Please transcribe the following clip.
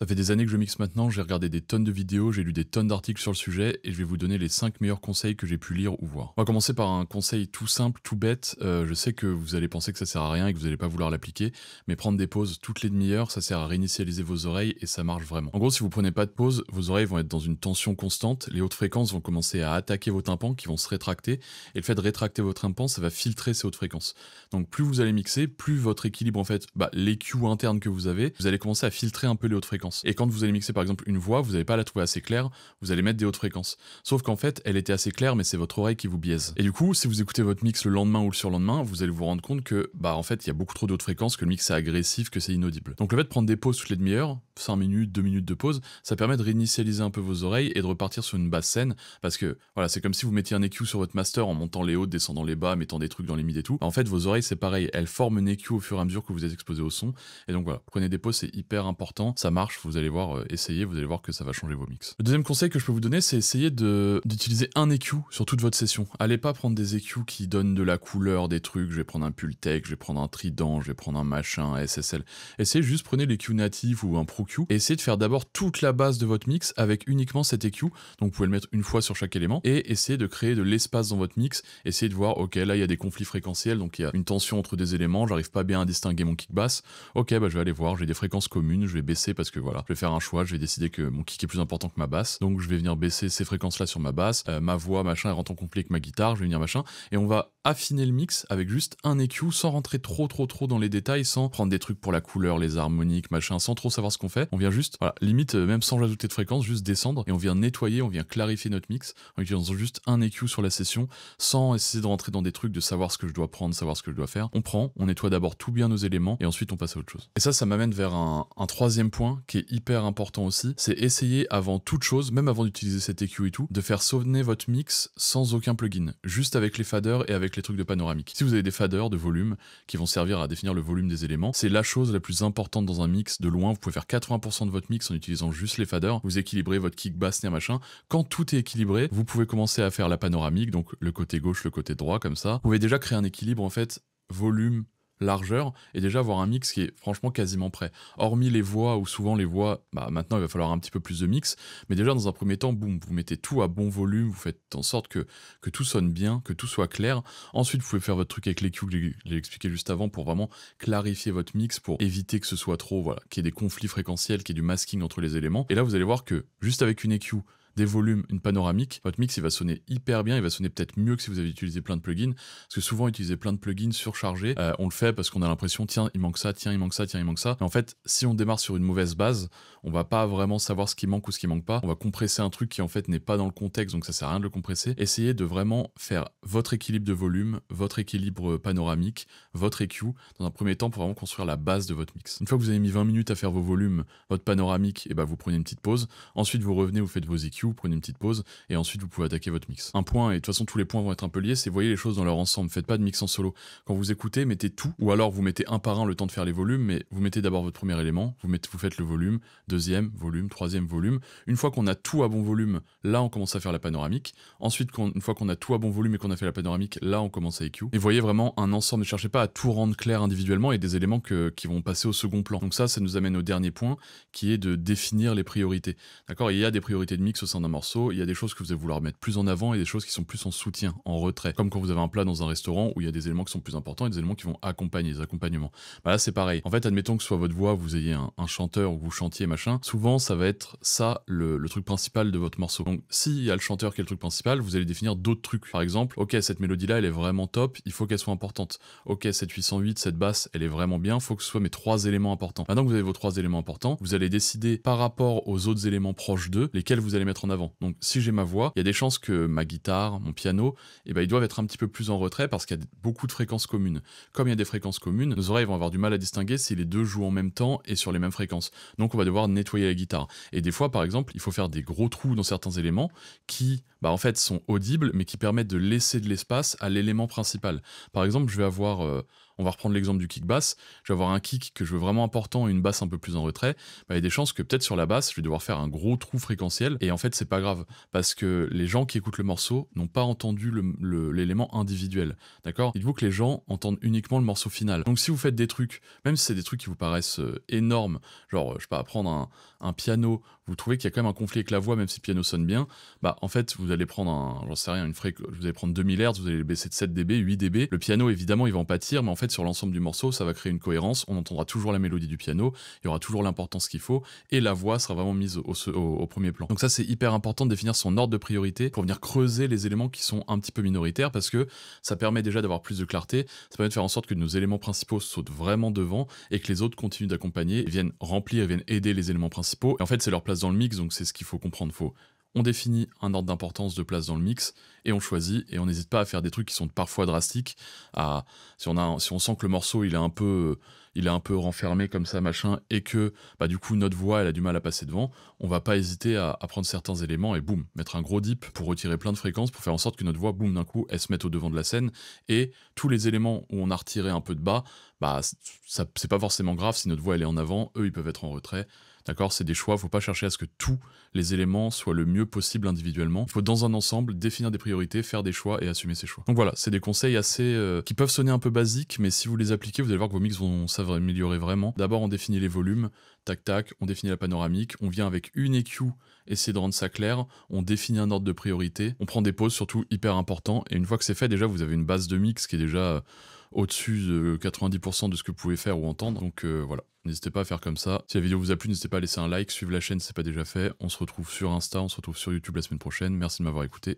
Ça fait des années que je mixe maintenant, j'ai regardé des tonnes de vidéos, j'ai lu des tonnes d'articles sur le sujet et je vais vous donner les 5 meilleurs conseils que j'ai pu lire ou voir. On va commencer par un conseil tout simple, tout bête. Je sais que vous allez penser que ça sert à rien et que vous n'allez pas vouloir l'appliquer, mais prendre des pauses toutes les demi-heures, ça sert à réinitialiser vos oreilles et ça marche vraiment. En gros, si vous prenez pas de pause, vos oreilles vont être dans une tension constante, les hautes fréquences vont commencer à attaquer vos tympans qui vont se rétracter et le fait de rétracter vos tympans, ça va filtrer ces hautes fréquences. Donc plus vous allez mixer, plus votre équilibre en fait, l'EQ interne que vous allez commencer à filtrer un peu les hautes fréquences. Et quand vous allez mixer par exemple une voix, vous n'allez pas la trouver assez claire, vous allez mettre des hautes fréquences. Sauf qu'en fait, elle était assez claire, mais c'est votre oreille qui vous biaise. Et du coup, si vous écoutez votre mix le lendemain ou le surlendemain, vous allez vous rendre compte que, en fait, il y a beaucoup trop de hautes fréquences, que le mix est agressif, que c'est inaudible. Donc le fait de prendre des pauses toutes les demi-heures, 5 minutes, 2 minutes de pause, ça permet de réinitialiser un peu vos oreilles et de repartir sur une basse saine, parce que voilà, c'est comme si vous mettiez un EQ sur votre master en montant les hautes, descendant les bas, mettant des trucs dans les mid et tout. En fait, vos oreilles, c'est pareil, elles forment un EQ au fur et à mesure que vous êtes exposé au son. Et donc voilà, prenez des pauses, c'est hyper important, ça marche, vous allez voir, essayez, vous allez voir que ça va changer vos mix. Le deuxième conseil que je peux vous donner, c'est essayer d'utiliser un EQ sur toute votre session. Allez pas prendre des EQ qui donnent de la couleur, des trucs, je vais prendre un Pultec, je vais prendre un Trident, je vais prendre un machin, un SSL. Essayez juste, prenez l'EQ natif ou un Pro Q et essayez de faire d'abord toute la base de votre mix avec uniquement cet EQ. Donc vous pouvez le mettre une fois sur chaque élément et essayez de créer de l'espace dans votre mix. Essayez de voir, ok, là il y a des conflits fréquentiels, donc il y a une tension entre des éléments, j'arrive pas bien à distinguer mon kick bass. Ok, je vais aller voir, j'ai des fréquences communes, je vais baisser parce que voilà, je vais faire un choix, je vais décider que mon kick est plus important que ma basse, donc je vais venir baisser ces fréquences-là sur ma basse, ma voix, machin, elle rentre en conflit avec ma guitare, je vais venir machin, et on va affiner le mix avec juste un EQ sans rentrer trop dans les détails, sans prendre des trucs pour la couleur, les harmoniques, machin, sans trop savoir ce qu'on fait. On vient juste, voilà, limite, même sans rajouter de fréquence, juste descendre et on vient nettoyer, on vient clarifier notre mix en utilisant juste un EQ sur la session sans essayer de rentrer dans des trucs de savoir ce que je dois prendre, savoir ce que je dois faire. On prend, on nettoie d'abord tout bien nos éléments et ensuite on passe à autre chose. Et ça m'amène vers un troisième point qui est hyper important aussi, c'est essayer avant toute chose, même avant d'utiliser cet EQ et tout, de faire sonner votre mix sans aucun plugin, juste avec les faders et avec les trucs de panoramique. Si vous avez des faders de volume qui vont servir à définir le volume des éléments, c'est la chose la plus importante dans un mix de loin. Vous pouvez faire 80% de votre mix en utilisant juste les faders, vous équilibrez votre kick bass, snare, machin. Quand tout est équilibré, vous pouvez commencer à faire la panoramique, donc le côté gauche, le côté droit, comme ça. Vous pouvez déjà créer un équilibre en fait, volume, largeur, et déjà avoir un mix qui est franchement quasiment prêt. Hormis les voix, où souvent les voix, maintenant il va falloir un petit peu plus de mix, mais déjà dans un premier temps, boum, vous mettez tout à bon volume, vous faites en sorte que tout sonne bien, que tout soit clair. Ensuite, vous pouvez faire votre truc avec l'EQ que j'ai expliqué juste avant pour vraiment clarifier votre mix, pour éviter que ce soit trop, voilà, qu'il y ait des conflits fréquentiels, qu'il y ait du masking entre les éléments. Et là, vous allez voir que juste avec une EQ, des volumes, une panoramique, votre mix il va sonner hyper bien, il va sonner peut-être mieux que si vous avez utilisé plein de plugins, parce que souvent utiliser plein de plugins surchargés, on le fait parce qu'on a l'impression tiens il manque ça, tiens il manque ça, tiens il manque ça. Mais en fait, si on démarre sur une mauvaise base, on va pas vraiment savoir ce qui manque ou ce qui manque pas, on va compresser un truc qui en fait n'est pas dans le contexte, donc ça sert à rien de le compresser. Essayez de vraiment faire votre équilibre de volume, votre équilibre panoramique, votre EQ, dans un premier temps pour vraiment construire la base de votre mix. Une fois que vous avez mis 20 minutes à faire vos volumes, votre panoramique, et vous prenez une petite pause, ensuite vous revenez, vous faites vos EQ, vous prenez une petite pause, et ensuite vous pouvez attaquer votre mix. Un point, et de toute façon tous les points vont être un peu liés, c'est voyez les choses dans leur ensemble, faites pas de mix en solo. Quand vous écoutez, mettez tout, ou alors vous mettez un par un le temps de faire les volumes, mais vous mettez d'abord votre premier élément, vous faites le volume, deuxième volume, troisième volume. Une fois qu'on a tout à bon volume, là on commence à faire la panoramique. Ensuite, une fois qu'on a tout à bon volume et qu'on a fait la panoramique, là on commence à EQ. Et voyez vraiment un ensemble, ne cherchez pas à tout rendre clair individuellement, et des éléments qui vont passer au second plan. Donc ça nous amène au dernier point, qui est de définir les priorités. D'accord, il y a des priorités de mix au sein d'un morceau, il y a des choses que vous allez vouloir mettre plus en avant et des choses qui sont plus en soutien, en retrait. Comme quand vous avez un plat dans un restaurant où il y a des éléments qui sont plus importants et des éléments qui vont accompagner, des accompagnements. Là c'est pareil. En fait, admettons que ce soit votre voix, vous ayez un chanteur ou vous chantiez machin, souvent ça va être ça le truc principal de votre morceau. Donc s'il y a le chanteur qui est le truc principal, vous allez définir d'autres trucs. Par exemple, ok, cette mélodie là elle est vraiment top, il faut qu'elle soit importante. Ok, cette 808, cette basse, elle est vraiment bien, faut que ce soit mes 3 éléments importants. Maintenant que vous avez vos 3 éléments importants, vous allez décider par rapport aux autres éléments proches d'eux, lesquels vous allez mettre en avant. Donc si j'ai ma voix, il y a des chances que ma guitare, mon piano, ils doivent être un petit peu plus en retrait parce qu'il y a beaucoup de fréquences communes. Comme il y a des fréquences communes, nos oreilles vont avoir du mal à distinguer si les deux jouent en même temps et sur les mêmes fréquences. Donc on va devoir nettoyer la guitare. Et des fois, par exemple, il faut faire des gros trous dans certains éléments qui, en fait, sont audibles, mais qui permettent de laisser de l'espace à l'élément principal. Par exemple, je vais avoir On va reprendre l'exemple du kick basse. Je vais avoir un kick que je veux vraiment important et une basse un peu plus en retrait. Bah, il y a des chances que peut-être sur la basse, je vais devoir faire un gros trou fréquentiel. Et en fait, c'est pas grave. Parce que les gens qui écoutent le morceau n'ont pas entendu l'élément individuel. D'accord? Dites-vous que les gens entendent uniquement le morceau final. Donc si vous faites des trucs, même si c'est des trucs qui vous paraissent énormes, genre, je sais pas, prendre un piano, vous trouvez qu'il y a quand même un conflit avec la voix, même si le piano sonne bien, bah en fait, vous allez prendre j'en sais rien, vous allez prendre 2000 Hz, vous allez le baisser de 7 dB, 8 dB. Le piano, évidemment, il va en pâtir, mais en fait, sur l'ensemble du morceau, ça va créer une cohérence. On entendra toujours la mélodie du piano, il y aura toujours l'importance qu'il faut, et la voix sera vraiment mise au premier plan. Donc ça, c'est hyper important de définir son ordre de priorité pour venir creuser les éléments qui sont un petit peu minoritaires, parce que ça permet déjà d'avoir plus de clarté, ça permet de faire en sorte que nos éléments principaux sautent vraiment devant, et que les autres continuent d'accompagner, viennent remplir, et viennent aider les éléments principaux. Et en fait, c'est leur place dans le mix, donc c'est ce qu'il faut comprendre. On définit un ordre d'importance de place dans le mix et on choisit, et on n'hésite pas à faire des trucs qui sont parfois drastiques. Si on sent que le morceau il est un peu renfermé comme ça machin, et que bah du coup notre voix elle a du mal à passer devant, on va pas hésiter à prendre certains éléments et boum, mettre un gros dip pour retirer plein de fréquences, pour faire en sorte que notre voix boum d'un coup elle se mette au devant de la scène, et tous les éléments où on a retiré un peu de bas, bah ça c'est pas forcément grave si notre voix elle est en avant, eux ils peuvent être en retrait. D'accord, c'est des choix, faut pas chercher à ce que tous les éléments soient le mieux possible individuellement. Il faut dans un ensemble définir des priorités, faire des choix et assumer ses choix. Donc voilà, c'est des conseils assez qui peuvent sonner un peu basiques, mais si vous les appliquez, vous allez voir que vos mix vont s'améliorer vraiment. D'abord, on définit les volumes, tac tac, on définit la panoramique, on vient avec une EQ, essayer de rendre ça clair, on définit un ordre de priorité, on prend des pauses, surtout hyper important, et une fois que c'est fait, déjà vous avez une base de mix qui est déjà au-dessus de 90% de ce que vous pouvez faire ou entendre. Donc voilà, n'hésitez pas à faire comme ça. Si la vidéo vous a plu, n'hésitez pas à laisser un like, suivre la chaîne si c'est pas déjà fait. On se retrouve sur Insta, on se retrouve sur YouTube la semaine prochaine. Merci de m'avoir écouté.